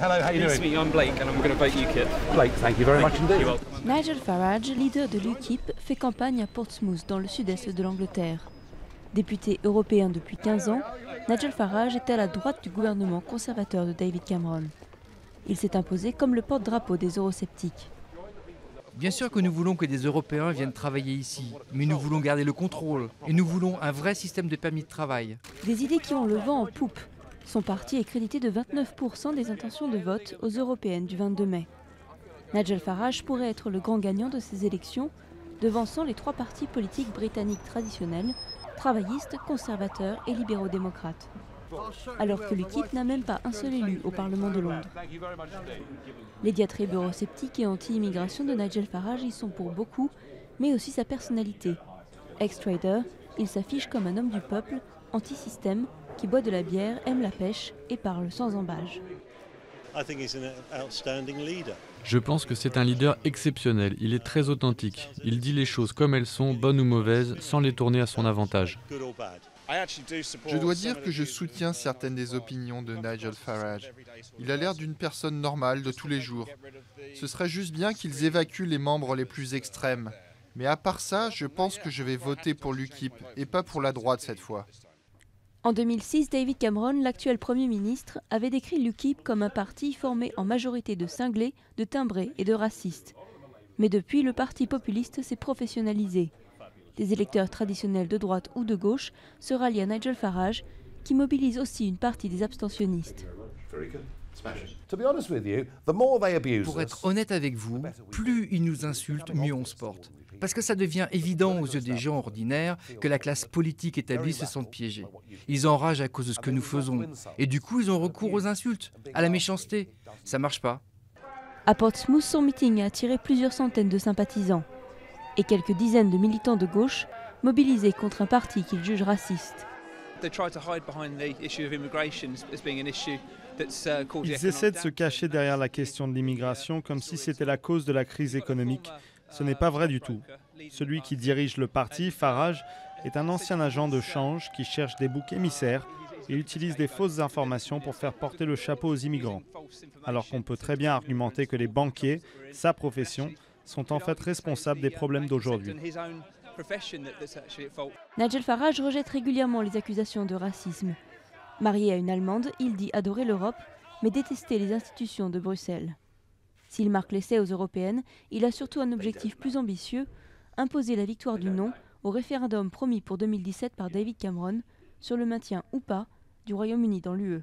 Hello, how you doing? I'm Blake and I'm going to vote UKIP. Blake, thank you very much indeed. Nigel Farage, leader de l'UKIP, fait campagne à Portsmouth, dans le sud-est de l'Angleterre. Député européen depuis 15 ans, Nigel Farage est à la droite du gouvernement conservateur de David Cameron. Il s'est imposé comme le porte-drapeau des eurosceptiques. Bien sûr que nous voulons que des Européens viennent travailler ici, mais nous voulons garder le contrôle et nous voulons un vrai système de permis de travail. Des idées qui ont le vent en poupe. Son parti est crédité de 29% des intentions de vote aux européennes du 22 mai. Nigel Farage pourrait être le grand gagnant de ces élections, devançant les trois partis politiques britanniques traditionnels, travaillistes, conservateurs et libéraux-démocrates. Alors que l'UKIP n'a même pas un seul élu au Parlement de Londres. Les diatribes eurosceptiques et anti-immigration de Nigel Farage y sont pour beaucoup, mais aussi sa personnalité. Ex-trader, il s'affiche comme un homme du peuple, anti-système, qui boit de la bière, aime la pêche et parle sans embâge. Je pense que c'est un leader exceptionnel. Il est très authentique. Il dit les choses comme elles sont, bonnes ou mauvaises, sans les tourner à son avantage. Je dois dire que je soutiens certaines des opinions de Nigel Farage. Il a l'air d'une personne normale de tous les jours. Ce serait juste bien qu'ils évacuent les membres les plus extrêmes. Mais à part ça, je pense que je vais voter pour l'UKIP et pas pour la droite cette fois. En 2006, David Cameron, l'actuel Premier ministre, avait décrit l'UKIP comme un parti formé en majorité de cinglés, de timbrés et de racistes. Mais depuis, le parti populiste s'est professionnalisé. Des électeurs traditionnels de droite ou de gauche se rallient à Nigel Farage, qui mobilise aussi une partie des abstentionnistes. Pour être honnête avec vous, plus ils nous insultent, mieux on se porte. Parce que ça devient évident aux yeux des gens ordinaires que la classe politique établie se sent piégée. Ils enragent à cause de ce que nous faisons. Et du coup, ils ont recours aux insultes, à la méchanceté. Ça marche pas. À Portsmouth, son meeting a attiré plusieurs centaines de sympathisants. Et quelques dizaines de militants de gauche mobilisés contre un parti qu'ils jugent raciste. Ils essaient de se cacher derrière la question de l'immigration comme si c'était la cause de la crise économique. Ce n'est pas vrai du tout. Celui qui dirige le parti, Farage, est un ancien agent de change qui cherche des boucs émissaires et utilise des fausses informations pour faire porter le chapeau aux immigrants. Alors qu'on peut très bien argumenter que les banquiers, sa profession, sont en fait responsables des problèmes d'aujourd'hui. Nigel Farage rejette régulièrement les accusations de racisme. Marié à une Allemande, il dit adorer l'Europe, mais détester les institutions de Bruxelles. S'il marque l'essai aux européennes, il a surtout un objectif plus ambitieux, imposer la victoire du non au référendum promis pour 2017 par David Cameron sur le maintien ou pas du Royaume-Uni dans l'UE.